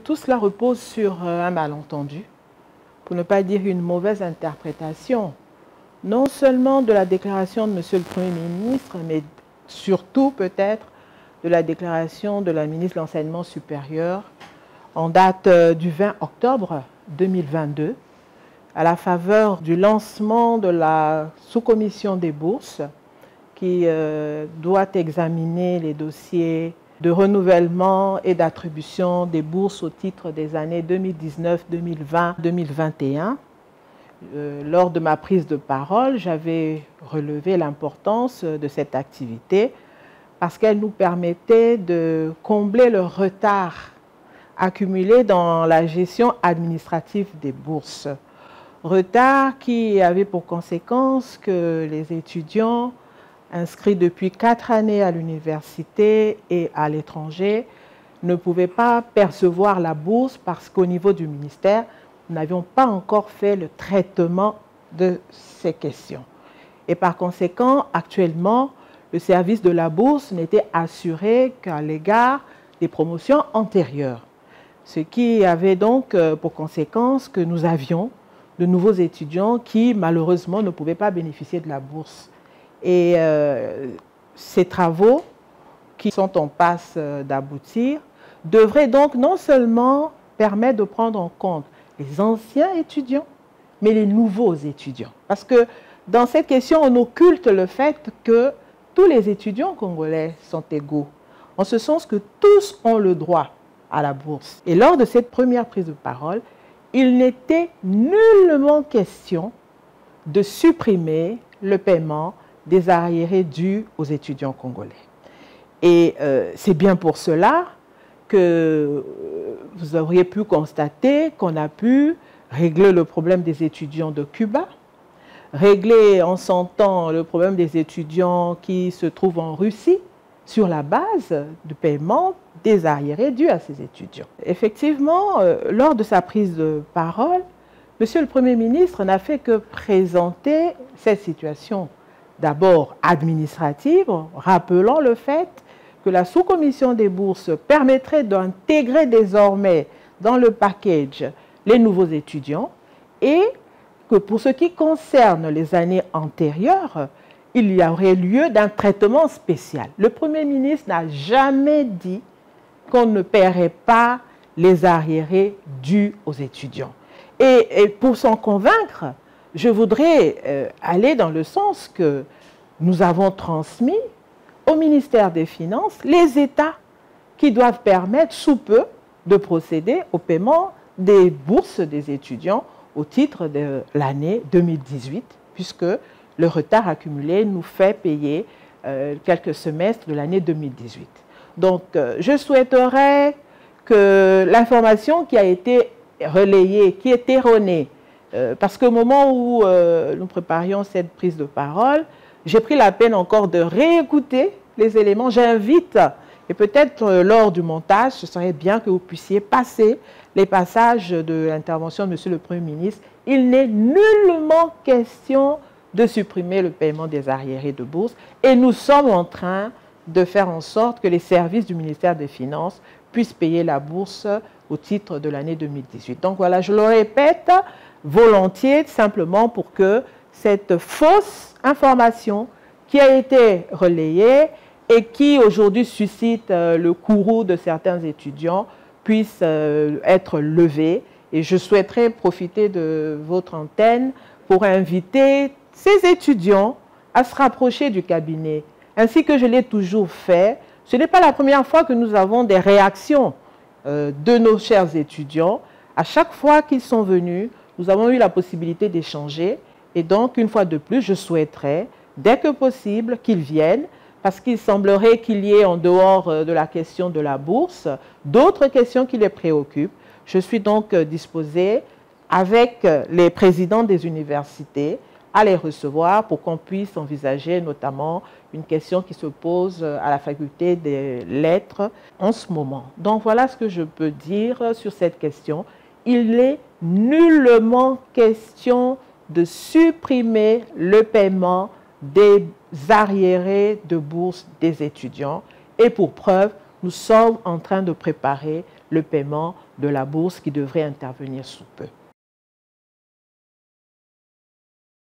Tout cela repose sur un malentendu, pour ne pas dire une mauvaise interprétation, non seulement de la déclaration de M. le Premier ministre, mais surtout peut-être de la déclaration de la ministre de l'Enseignement supérieur en date du 20 octobre 2022, à la faveur du lancement de la sous-commission des bourses qui doit examiner les dossiers de renouvellement et d'attribution des bourses au titre des années 2019, 2020, 2021. Lors de ma prise de parole, j'avais relevé l'importance de cette activité parce qu'elle nous permettait de combler le retard accumulé dans la gestion administrative des bourses. Retard qui avait pour conséquence que les étudiants inscrits depuis 4 années à l'université et à l'étranger ne pouvaient pas percevoir la bourse parce qu'au niveau du ministère, nous n'avions pas encore fait le traitement de ces questions. Et par conséquent, actuellement, le service de la bourse n'était assuré qu'à l'égard des promotions antérieures. Ce qui avait donc pour conséquence que nous avions de nouveaux étudiants qui, malheureusement, ne pouvaient pas bénéficier de la bourse. Et ces travaux, qui sont en passe d'aboutir, devraient donc non seulement permettre de prendre en compte les anciens étudiants, mais les nouveaux étudiants. Parce que dans cette question, on occulte le fait que tous les étudiants congolais sont égaux, en ce sens que tous ont le droit à la bourse. Et lors de cette première prise de parole, il n'était nullement question de supprimer le paiement des arriérés dus aux étudiants congolais. Et c'est bien pour cela que vous auriez pu constater qu'on a pu régler le problème des étudiants de Cuba, régler en son temps le problème des étudiants qui se trouvent en Russie sur la base du paiement des arriérés dus à ces étudiants. Effectivement, lors de sa prise de parole, Monsieur le Premier ministre n'a fait que présenter cette situation d'abord administrative, rappelant le fait que la sous-commission des bourses permettrait d'intégrer désormais dans le package les nouveaux étudiants et que pour ce qui concerne les années antérieures, il y aurait lieu d'un traitement spécial. Le Premier ministre n'a jamais dit qu'on ne paierait pas les arriérés dus aux étudiants. Et pour s'en convaincre, je voudrais aller dans le sens que nous avons transmis au ministère des Finances les états qui doivent permettre sous peu de procéder au paiement des bourses des étudiants au titre de l'année 2018, puisque le retard accumulé nous fait payer quelques semestres de l'année 2018. Donc, je souhaiterais que l'information qui a été relayée, qui est erronée, parce qu'au moment où nous préparions cette prise de parole, j'ai pris la peine encore de réécouter les éléments. J'invite, et peut-être lors du montage, ce serait bien que vous puissiez passer les passages de l'intervention de M. le Premier ministre. Il n'est nullement question de supprimer le paiement des arriérés de bourse et nous sommes en train de faire en sorte que les services du ministère des Finances puissent payer la bourse au titre de l'année 2018. Donc voilà, je le répète volontiers, simplement pour que cette fausse information qui a été relayée et qui aujourd'hui suscite le courroux de certains étudiants puisse être levée. Et je souhaiterais profiter de votre antenne pour inviter ces étudiants à se rapprocher du cabinet, ainsi que je l'ai toujours fait. Ce n'est pas la première fois que nous avons des réactions de nos chers étudiants. À chaque fois qu'ils sont venus, nous avons eu la possibilité d'échanger. Et donc, une fois de plus, je souhaiterais, dès que possible, qu'ils viennent, parce qu'il semblerait qu'il y ait, en dehors de la question de la bourse, d'autres questions qui les préoccupent. Je suis donc disposée, avec les présidents des universités, à les recevoir pour qu'on puisse envisager notamment une question qui se pose à la faculté des lettres en ce moment. Donc voilà ce que je peux dire sur cette question. Il n'est nullement question de supprimer le paiement des arriérés de bourse des étudiants. Et pour preuve, nous sommes en train de préparer le paiement de la bourse qui devrait intervenir sous peu.